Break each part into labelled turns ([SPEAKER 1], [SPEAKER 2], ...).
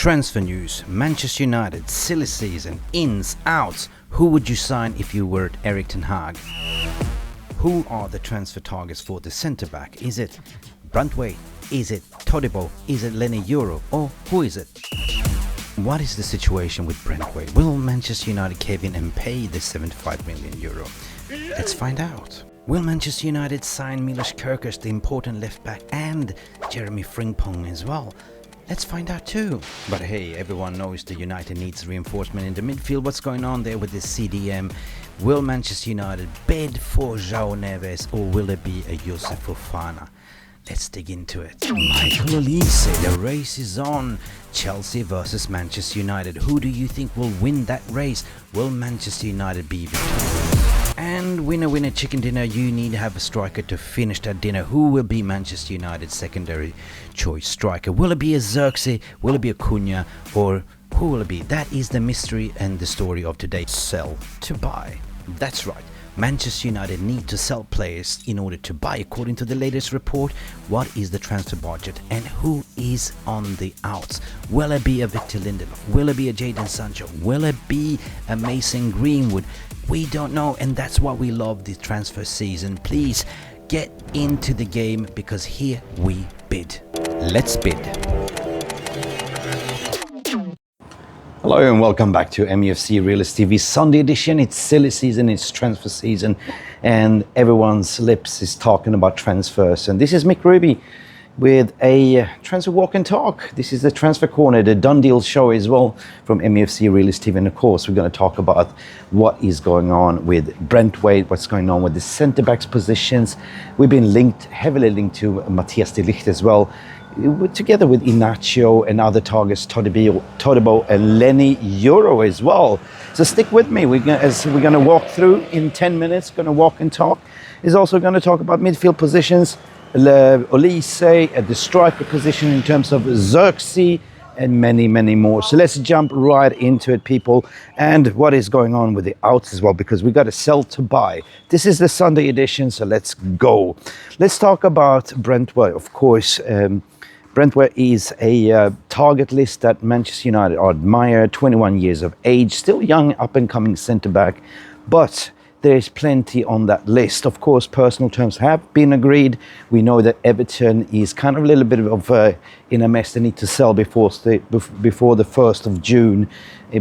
[SPEAKER 1] Transfer news, Manchester United, silly season, ins, outs. Who would you sign if you were Erik ten Hag? Who are the transfer targets for the centre-back? Is it Brantwaith? Is it Todibo? Is it Lenny Yoro? Or who is it? What is the situation with Brantwaith? Will Manchester United cave in and pay the 75 million euro? Let's find out. Will Manchester United sign Milos Kerkers, the important left-back, and Jeremy Frimpong as well? Let's find out too. But hey, everyone knows the United needs reinforcement in the midfield. What's going on there with this CDM? Will Manchester United bid for Jao Neves, or will it be a Youssouf Fofana? Let's dig into it. Micheal Olise, the race is on. Chelsea versus Manchester United. Who do you think will win that race? Will Manchester United be victorious? And winner chicken dinner, you need to have a striker to finish that dinner. Who will be Manchester United's secondary choice striker? Will it be a Zirkzee? Will it be a Cunha? Or who will it be? That is the mystery and the story of today. Sell to buy. That's right. Manchester United need to sell players in order to buy. According to the latest report, what is the transfer budget and who is on the outs? Will it be a Victor Lindelof? Will it be a Jadon Sancho? Will it be a Mason Greenwood? We don't know, and that's why we love the transfer season. Please get into the game because here we bid. Let's bid. Hello and welcome back to Mufc Realist TV Sunday edition. It's silly season, it's transfer season, and everyone's lips is talking about transfers. And this is Mick Ruby with a transfer Walkand Talk. This is the Transfer Corner, the done deal show as well from Mufc Realist TV. And of course, we're going to talk about what is going on with Brantwaith, what's going on with the centre-backs positions. We've been heavily linked to Mathjias as well, together with Inacio and other targets, Todibo and Lenny Yoro as well. So stick with me. We're going to walk through in 10 minutes, going to walk and talk. Is also going to talk about midfield positions, Olise at the striker position in terms of Zirkzee, and many more. So let's jump right into it, people, and what is going on with the outs as well, because we got to sell to buy. This is the Sunday edition, so let's go. Let's talk about Brantwaith. Of course, Brantwaith is a target list that Manchester United admire. 21 years of age, still young, up-and-coming centre-back, but there's plenty on that list. Of course, personal terms have been agreed. We know that Everton is kind of a little bit of in a mess. They need to sell before the 1st of June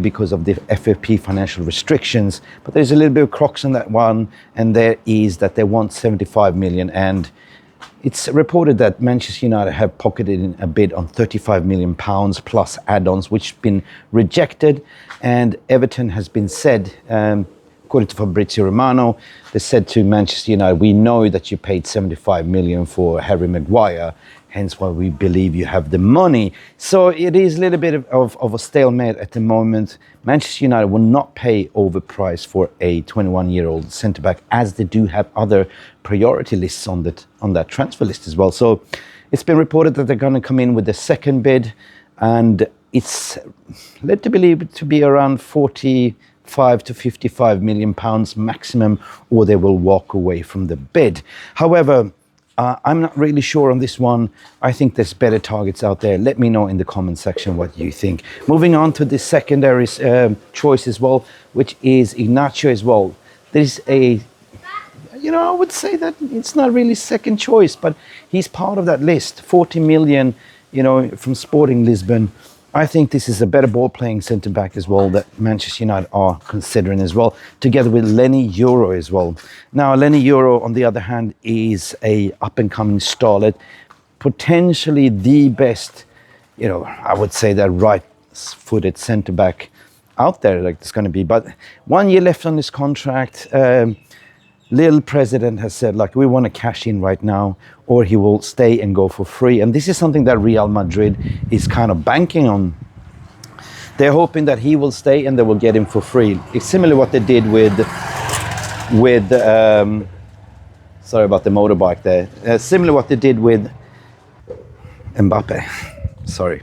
[SPEAKER 1] because of the FFP financial restrictions. But there's a little bit of crux on that one, and there is that they want 75 million. And it's reported that Manchester United have pocketed in a bid on £35 million plus add-ons, which have been rejected. And Everton has been said, according to Fabrizio Romano, they said to Manchester United, we know that you paid 75 million for Harry Maguire, hence why we believe you have the money. So it is a little bit of a stalemate at the moment. Manchester United will not pay overpriced for a 21-year-old centre-back, as they do have other priority lists on that transfer list as well. So it's been reported that they're going to come in with the second bid, and it's led to believe to be around 45 to 55 million pounds maximum, or they will walk away from the bid. However, I'm not really sure on this one. I think there's better targets out there. Let me know in the comment section what you think. Moving on to the secondary choice as well, which is Inacio as well. There's I would say that it's not really second choice, but he's part of that list. 40 million, from Sporting Lisbon. I think this is a better ball-playing centre-back as well that Manchester United are considering as well, together with Lenny Yoro as well. Now, Lenny Yoro, on the other hand, is a up-and-coming starlet, potentially the best, I would say that right-footed centre-back out there, like it's going to be. But 1 year left on this contract. Lil president has said, we want to cash in right now, or he will stay and go for free. And this is something that Real Madrid is kind of banking on. They're hoping that he will stay and they will get him for free. It's similar what they did with sorry about the motorbike there. Similar what they did with Mbappe. Sorry.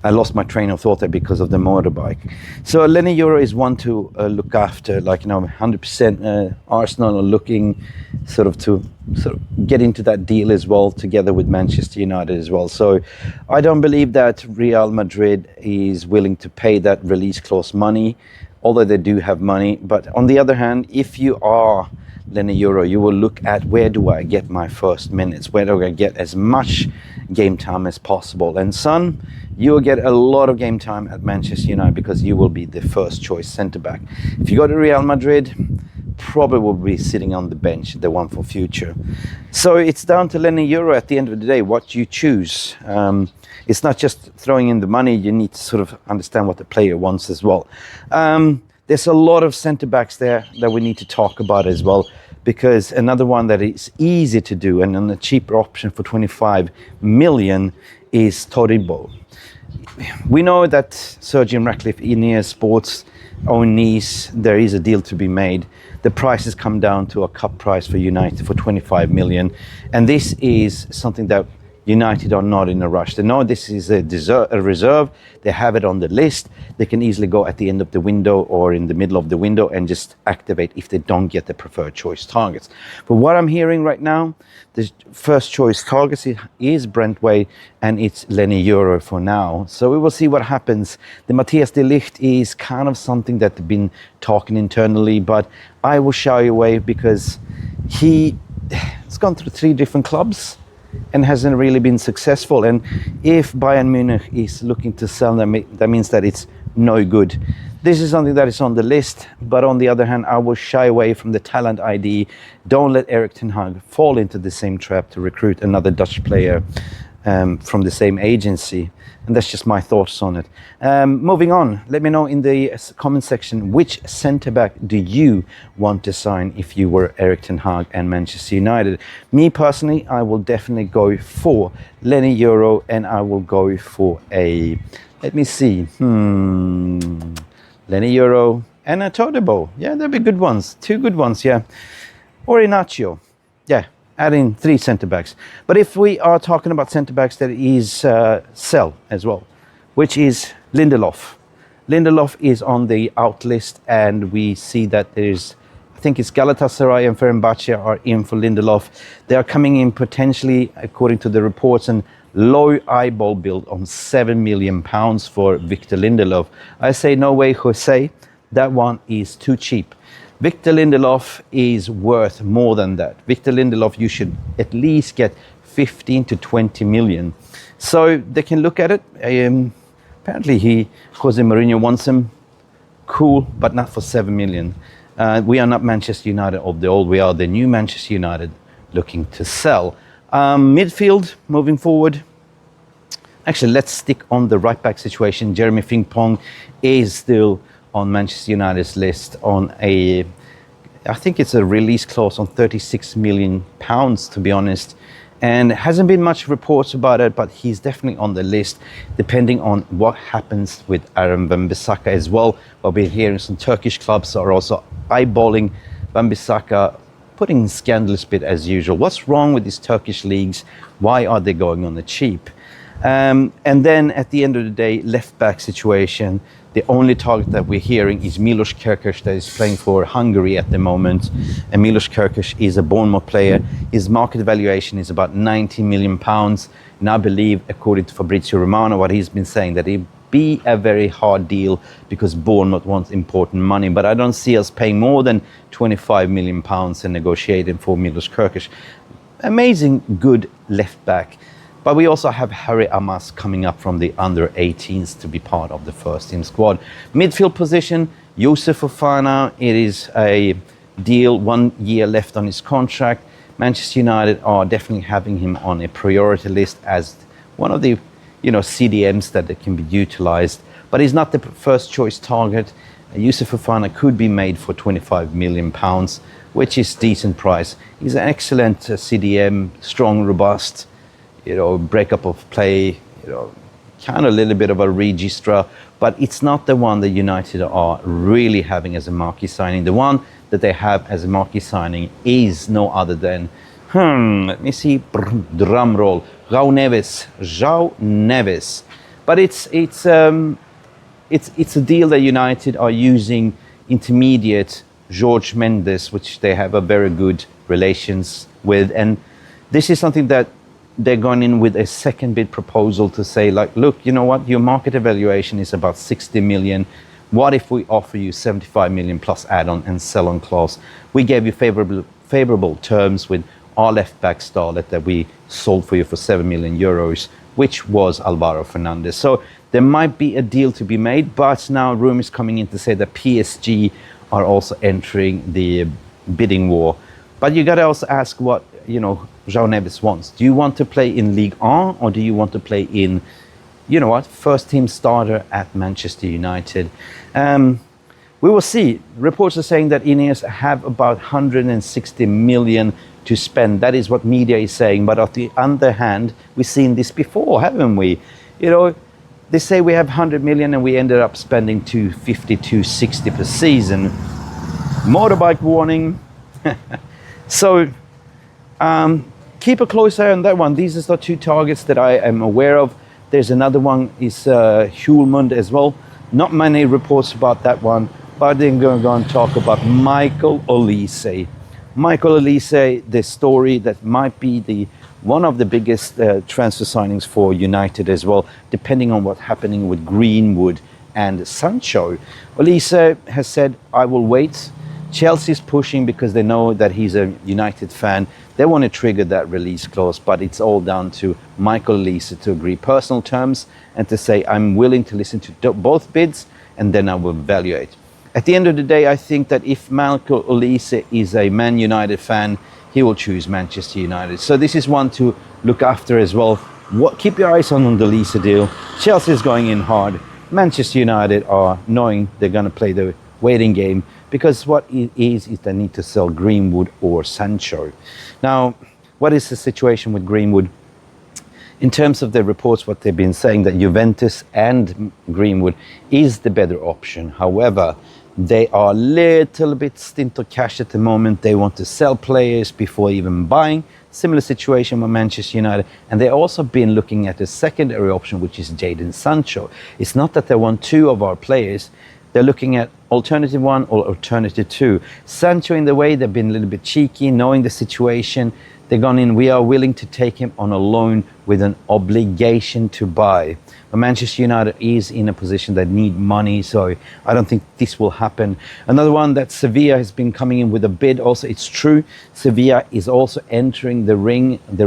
[SPEAKER 1] I lost my train of thought there because of the motorbike. So Lenny Yoro is one to look after, like, 100% Arsenal are looking to get into that deal as well, together with Manchester United as well. So I don't believe that Real Madrid is willing to pay that release clause money, although they do have money. But on the other hand, if you are Lenny Yoro, you will look at, where do I get my first minutes? Where do I get as much game time as possible? And son, you will get a lot of game time at Manchester United because you will be the first choice centre-back. If you go to Real Madrid, probably will be sitting on the bench, the one for future. So it's down to Lenny Yoro at the end of the day, what you choose. It's not just throwing in the money, you need to sort of understand what the player wants as well. There's a lot of centre-backs there that we need to talk about as well, because another one that is easy to do and on a cheaper option for 25 million is Todibo. We know that Sir Jim Ratcliffe, Ineos Sports, own Nice, there is a deal to be made. The price has come down to a cup price for United for 25 million. And this is something that United are not in a rush. They know this is a reserve. They have it on the list. They can easily go at the end of the window or in the middle of the window and just activate if they don't get the preferred choice targets. But what I'm hearing right now, the first choice targets is Brantwaith, and it's Lenny Yoro for now. So we will see what happens. The Mathjias de Ligt is kind of something that they've been talking internally, but I will shy away because he's gone through 3 different clubs and hasn't really been successful. And if Bayern Munich is looking to sell them, that means that it's no good. This is something that is on the list, but on the other hand, I will shy away from the talent ID. Don't let Erik ten Hag fall into the same trap to recruit another Dutch player from the same agency. And that's just my thoughts on it. Moving on, let me know in the comment section, which centre-back do you want to sign if you were Erik ten Hag and Manchester United? Me personally, I will definitely go for Lenny Yoro, and I will go for a, let me see, Lenny Yoro and a Todibo. Yeah, they'll be good ones. 2 good ones, yeah. Or Inacio. Yeah. Adding 3 centre-backs. But if we are talking about centre-backs that is sell as well, which is Lindelof. Lindelof is on the out list, and we see that there's, I think it's Galatasaray and Fenerbahce are in for Lindelof. They are coming in potentially, according to the reports, and low eyeball build on £7 million for Victor Lindelof. I say no way, Jose. That one is too cheap. Victor Lindelof is worth more than that. Victor Lindelof, you should at least get 15 to 20 million. So they can look at it. Apparently Jose Mourinho wants him. Cool, but not for 7 million. We are not Manchester United of the old. We are the new Manchester United looking to sell. Midfield, moving forward. Actually, let's stick on the right-back situation. Jeremy Frimpong is still on Manchester United's list on I think it's a release clause on £36 million, to be honest. And hasn't been much reports about it, but he's definitely on the list, depending on what happens with Aaron Wan-Bissaka as well. We'll be hearing some Turkish clubs are also eyeballing Wan-Bissaka, putting scandalous bit as usual. What's wrong with these Turkish leagues? Why are they going on the cheap? And then at the end of the day, left-back situation. The only target that we're hearing is Milos Kerkez, that is playing for Hungary at the moment. And Milos Kerkez is a Bournemouth player. His market valuation is about £90 million. And I believe, according to Fabrizio Romano, what he's been saying, that it'd be a very hard deal because Bournemouth wants important money. But I don't see us paying more than £25 million and negotiating for Milos Kerkez. Amazing, good left back. But we also have Harry Amas coming up from the under-18s to be part of the first team squad. Midfield position, Youssouf Fofana. It is a deal, 1 year left on his contract. Manchester United are definitely having him on a priority list as one of the CDMs that can be utilized. But he's not the first choice target. Youssouf Fofana could be made for £25 million, which is decent price. He's an excellent CDM, strong, robust, breakup of play, kind of a little bit of a registrar, but it's not the one that United are really having as a marquee signing. The one that they have as a marquee signing is no other than, let me see, drum roll, Jao Neves. But it's a deal that United are using intermediate Jorge Mendes, which they have a very good relations with, and this is something that they're going in with a second bid proposal to say, like, look, you know what, your market evaluation is about 60 million. What if we offer you 75 million plus add-on and sell-on clause? We gave you favorable terms with our left-back starlet that we sold for you for 7 million euros, which was Alvaro Fernandez. So there might be a deal to be made, but now rumors coming in to say that PSG are also entering the bidding war. But you got to also ask what, you know, Jao Neves wants. Do you want to play in Ligue 1 or do you want to play in, you know what, first team starter at Manchester United? We will see. Reports are saying that Ineos have about 160 million to spend. That is what media is saying. But on the other hand, we've seen this before, haven't we? You know, they say we have 100 million and we ended up spending 250, 260 per season. Motorbike warning. So keep a close eye on that one. These are the two targets that I am aware of. There's another one, is Hjulmund as well. Not many reports about that one, but then going to go and talk about Micheal Olise. Micheal Olise, the story that might be one of the biggest transfer signings for United as well, depending on what's happening with Greenwood and Sancho. Olise has said, I will wait. Chelsea's pushing because they know that he's a United fan. They want to trigger that release clause, but it's all down to Micheal Olise to agree personal terms and to say, I'm willing to listen to both bids and then I will evaluate. At the end of the day, I think that if Micheal Olise is a Man United fan, he will choose Manchester United. So this is one to look after as well. Keep your eyes on the Olise deal. Chelsea is going in hard. Manchester United are knowing they're going to play the waiting game, because what it is they need to sell Greenwood or Sancho. Now, what is the situation with Greenwood? In terms of the reports, what they've been saying, that Juventus and Greenwood is the better option. However, they are a little bit stint of cash at the moment. They want to sell players before even buying. Similar situation with Manchester United. And they've also been looking at a secondary option, which is Jadon Sancho. It's not that they want two of our players. They're looking at alternative one or alternative two. Sancho, in the way, they've been a little bit cheeky, knowing the situation. They've gone in, we are willing to take him on a loan with an obligation to buy. But Manchester United is in a position that need money, so I don't think this will happen. Another one, that Sevilla has been coming in with a bid. Also, it's true, Sevilla is also entering the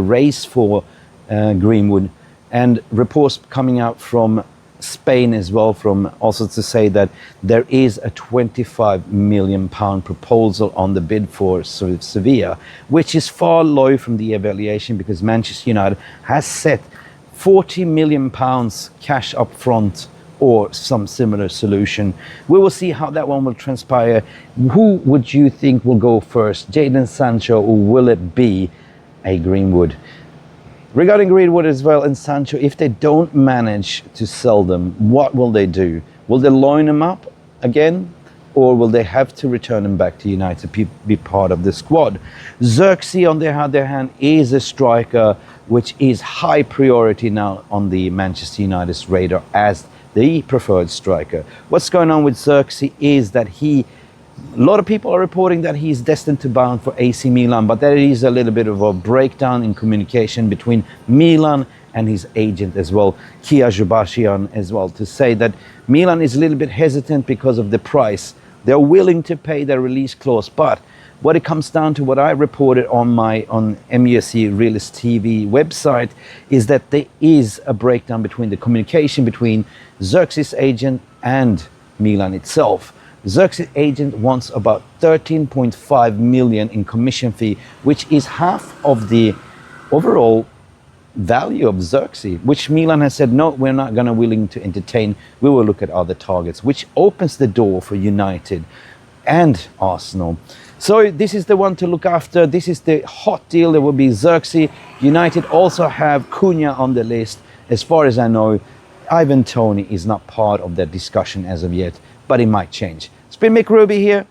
[SPEAKER 1] race for Greenwood. And reports coming out from Spain as well, from also to say that there is a 25 million pound proposal on the bid for Sevilla, which is far low from the evaluation, because Manchester United has set 40 million pounds cash up front or some similar solution. We will see how that one will transpire. Who would you think will go first, Jadon Sancho, or will it be a Greenwood? Regarding Greenwood as well and Sancho, if they don't manage to sell them, what will they do? Will they loan them up again? Or will they have to return them back to United to be part of the squad? Zirkzee, on the other hand, is a striker which is high priority now on the Manchester United's radar as the preferred striker. What's going on with Zirkzee is that a lot of people are reporting that he's destined to bound for AC Milan, but there is a little bit of a breakdown in communication between Milan and his agent as well, Kia Joubashian as well, to say that Milan is a little bit hesitant because of the price. They're willing to pay their release clause, but what it comes down to, what I reported on Mufc Realist TV website, is that there is a breakdown between the communication between Zirkzee's agent and Milan itself. Zirkzee's agent wants about 13.5 million in commission fee, which is half of the overall value of Zirkzee, which Milan has said, no, we're not willing to entertain. We will look at other targets, which opens the door for United and Arsenal. So this is the one to look after. This is the hot deal. There will be Zirkzee. United also have Cunha on the list. As far as I know, Ivan Toney is not part of that discussion as of yet, but it might change. It's been Mick Ruby here.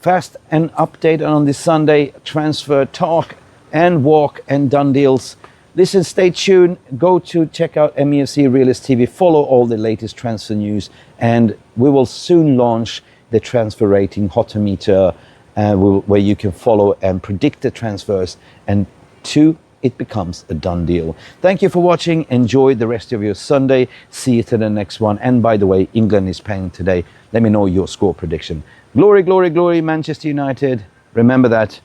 [SPEAKER 1] Fast and update on this Sunday transfer talk and walk and done deals. Listen, stay tuned. Go to check out Mufc Realist TV. Follow all the latest transfer news, and we will soon launch the transfer rating hotometer, where you can follow and predict the transfers, and it becomes a done deal. Thank you for watching. Enjoy the rest of your Sunday. See you to the next one. And by the way, England is playing today. Let me know your score prediction. Glory, glory, glory, Manchester United. Remember that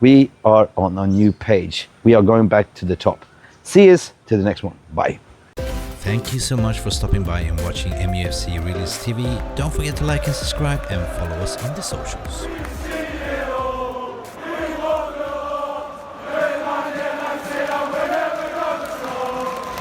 [SPEAKER 1] we are on a new page. We are going back to the top. See us to the next one. Bye.
[SPEAKER 2] Thank you so much for stopping by and watching Mufc Realist TV. Don't forget to like and subscribe and follow us on the socials.